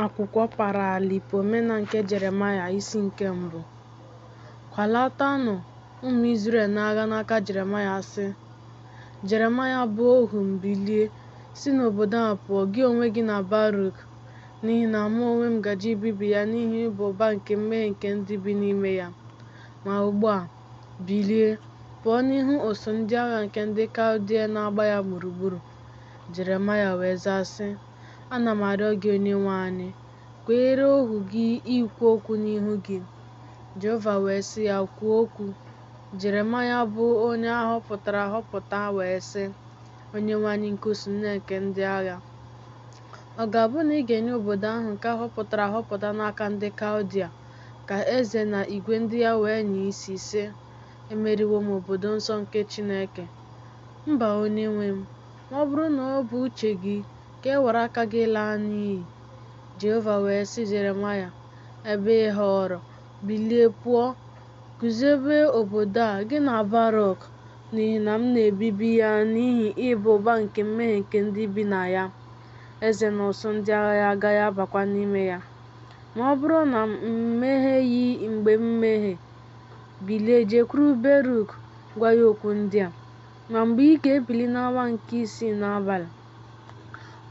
Akwụkwọ Paralipomena nke Jeremaịa isi nke mbụ. Kwalatanụ ụmụ Izrel n'agha n'aka Jeremaịa sị, Jeremaịa bụ ohu m, bilie, si n'obodo a pụọ, gị onwe gị na Baruk, n'ihi na mụ onwe m gaje ibibi ya n'ihi ịba ụba nke mmehie nke ndị bi n'ime ya. Ma ugbu a, bilie, pụọ n'ihu ụsụ ndị agha nke ndị Kaldịa na-agba ya gburugburu. Jeremaịa wee zaa sị, ana m arịọ gị Onyenwe anyị, kweere ohu gị ikwu okwu n'ihu gị. Jehova wee sị ya, kwuo okwu. Jeremaịa bụ onye ahọpụtara ahọpụta wee sị, Onyenwe anyị nke usu nke ndị agha, ọ ga-abụ na ị ga-enye obodo ahụ nke ahọpụtara ahọpụta n'aka ndị Kaldịa, ka eze na igwe ndị ya wee nye isi sị, emeriwo m obodo nsọ nke Chineke? Mba, Onyenwe m, ma ọ bụrụ na ọ bụ uche gị, ka e were aka gị laa n'iyi. Jehova wee sị Jeremaịa, ebe ị họrọ, bilie pụọ, guzebe obodo a, gị na Baruk, n'ihi na m na-ebibi ya n'ihi ịba ụba nke mmehie nke ndị bi na ya. Eze na ụsụ ndị agha ya agaghị abakwa n'ime ya. Ma ọ bụrụ na m mehieghị mgbe m mehie, bilie jekwuru Baruk, gwa ya okwu ndị a. Ma mgbe ị ga-ebili n'awa nke 6 n'abalị,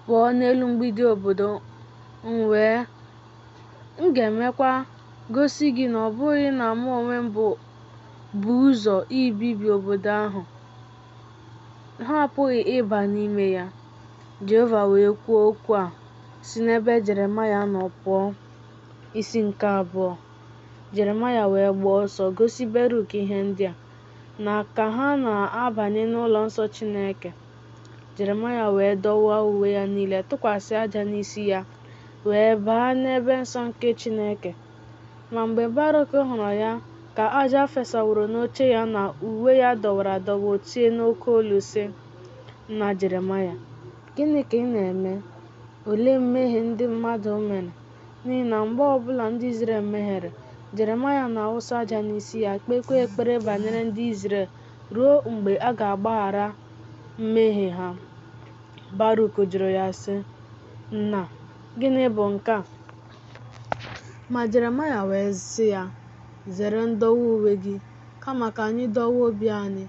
pụọ n'elu mgbidi obodo, m ga-emekwa gosi gị na ọ bụghị na mụ onwe m bụ ụzọ ibibi obodo ahụ, ha apụghị ịba n'ime ya. Jehova wee kwuo okwu a si n'ebe Jeremaịa nọ pụọ. Isi nke abụọ. Jeremaịa wee gbaa ọsọ gosi Baruk ihe ndị a, na ka ha na-abanye n'ụlọ nsọ Chineke. Jeremaịa wee dọwaa uwe ya niile, tụkwasị aja n'isi ya, wee baa n'ebe nsọ nke Chineke. Ma mgbe Baruk hụrụ ya ka aja fesaworo n'oche ya na uwe ya dọwara adọwa, o tie n'oke olu sị, nna Jeremaịa, gịnị ka ị na-eme? Olee mmehie ndị mmadụ mere? N'ihi na mgbe ọbụla ndị Izrel mehiere, Jeremaịa na-awụsa aja n'isi ya, kpekwa ekpere banyere ndị Izrel ruo mgbe a ga-agbaghara mmehie ha. Baruk jụrụ ya sị, nna, gịnị bụ nke a? Ma Jeremaịa wee sị ya, zere ndọwa uwe gị, kama ka anyị dọwa obi anyị,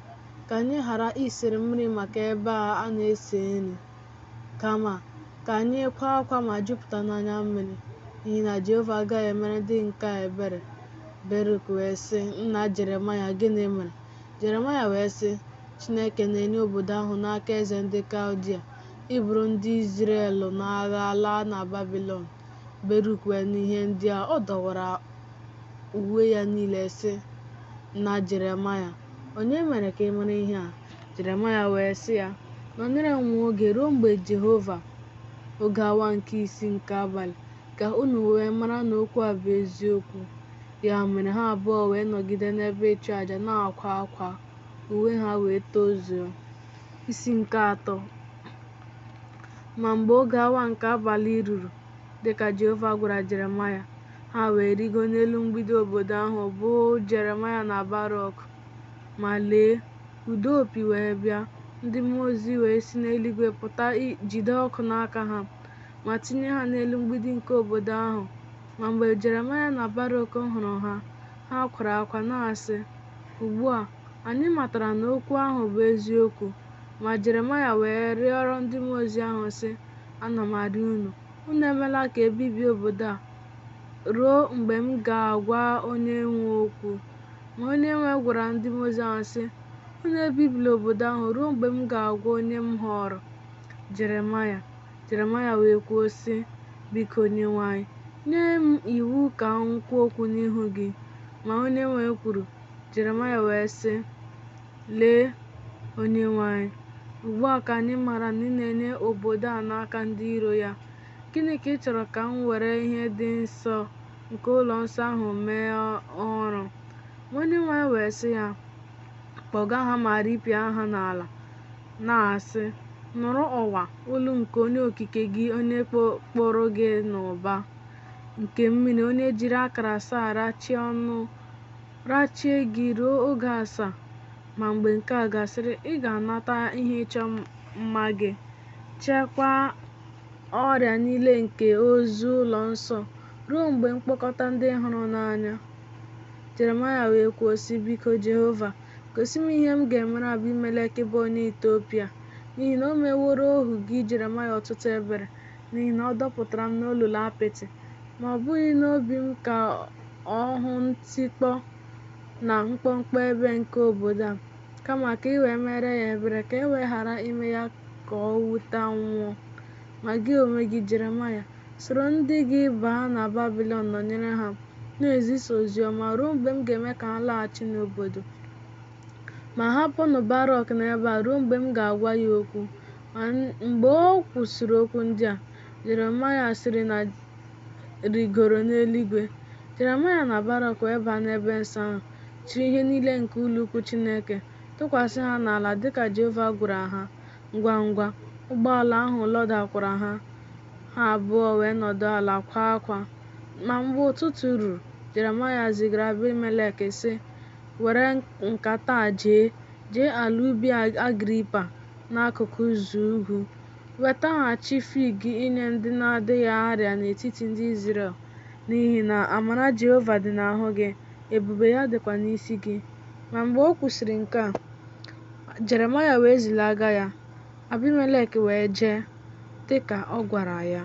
ka anyị ghara isiri mmiri maka ebe a na-ese nri, kama ka anyị kwaa akwa ma jupụta n'anya mmiri, n'ihi na Jehova agaghị emere ndị nke a ebere. Baruk wee sị, nna Jeremaịa, gịnị mere? Jeremaịa wee sị, Chineke na-enye obodo ahụ n'aka eze ndị Kaldịa, iburu ndị Izrel n'agha laa na Babilọn. Baruk wee nụ ihe ndị a, ọ dọwara uwe ya niile sị, nna Jeremaịa, onye mere ka ị mara ihe a? Jeremaịa wee sị ya, nọnyere m nwa oge ruo mgbe Jehova, oge awa nke 6 nke abalị, ka unu wee mara na okwu a bụ eziokwu. Ya mere ha abụọ wee nọgide n'ebe ịchụ aja na-akwa akwa, uwe ha wee tozuo. Isi nke atọ. Ma mgbe oge awa nke abalị ruru, dịka Jehova gwara Jeremaịa, ha wee rigo n'elu mgbidi obodo ahụ, bụ Jeremaịa na Baruk. Ma lee, ụda opi wee bịa, ndị mmụọ ozi wee si n'eluigwe pụta, jide ọkụ n'aka ha, ma tinye ha n'elu mgbidi nke obodo ahụ. Ma mgbe Jeremaịa na Baruk hụrụ ha, ha kwara akwa na-asị, ugbu a anyị matara na okwu ahụ bụ eziokwu. Ma Jeremaịa wee rịọrọ ndị mmụọ ozi ahụ sị, ana m arịọ unu emela ka e bibie obodo a ruo mgbe m ga-agwa onye nwe okwu. Ma onye nwe gwara ndị mmụọ ozi ahụ sị, unu ebibila obodo ahụ ruo mgbe m ga-agwa onye m họrọ, Jeremaịa. Jeremaịa wee kwuo sị, biko Onyenwe anyị, nye m iwu ka m kwuo okwu n'ihu gị. Ma onye nwe kwuru. Jeremaịa wee sị, lee, Onyenwe anyị, ugbu a ka anyị mara na ị na-enye obodo a n'aka ndị iro ya. Gịnị ka ị chọrọ ka m were ihe dị nsọ nke ụlọ nsọ ahụ mee ọrụ? Ma Onyenwe anyị wee sị ya, kpọga ha ma ripịa ha n'ala, na-asị, nụrụ ọwa olu nke onye okike gị, onye kpọrọ gị n'ụba nke mmiri, onye jiri akara 7 rachie gị ruo oge 7. Ma mgbe nke a gasịrị, ị ga-anata ihe ịchọ mma gị, chekwaa ọrịa niile nke ozu ụlọ nsọ ruo mgbe mkpokọta ndị hụrụ n'anya. Jeremaya wee kwuo sị, biko Jehova, gosi m ihe m ga-emere Abimelek bụ onye Etiopia, n'ihi na o meworo ohu gị Jeremaya ọtụtụ ebere, n'ihi na ọ dọpụtara m n'olulu apịtị, ma ọ bụghị n'obi m ka ọ hụ ntikpọ na mkpọmkpọ ebe nke obodo a, kama ka ị wee mere ya ebere, ka e wee ghara ime ya ka ọ wute nwụọ. Ma gị onwe gị Jeremaya, soro ndị gị baa na Babilọn, nọnyere ha, na-ezisa ozi ọma ruo mgbe m ga-eme ka ha laghachi n'obodo. Ma hapụnụ Baruk n'ebe a ruo mgbe m ga-agwa ya okwu. Ma mgbe o kwusịrị okwu ndị a, Jeremaya sịrị na rigoro n'eluigwe. Jeremaya na Baruk wee baa n'ebe nsọ ahụ, chịrị ihe niile nke ụlọ ukwu Chineke, tụkwasị ha n'ala dịka Jehova gwara ha. Ngwa ngwa, ụgbọala ahụ lọdakwara ha abụọ wee nọdụ ala kwaa akwa. Ma mgbe ụtụtụ ruru, Jeremaya zigara Abimelek sị, were nkata a jee ala ubi Agripa n'akụkụ ụzọ ugwu, wetaghachi fig inye ndị na-adịghị arịa n'etiti ndị Izrel, n'ihi na amara Jehova dị n'ahụ gị, ebube ya dịkwa n'isi gị. Ma mgbe o kwusịrị nke a, Jeremaya wee zilaga ya. Abimelek wee jee dịka ọ gwara ya.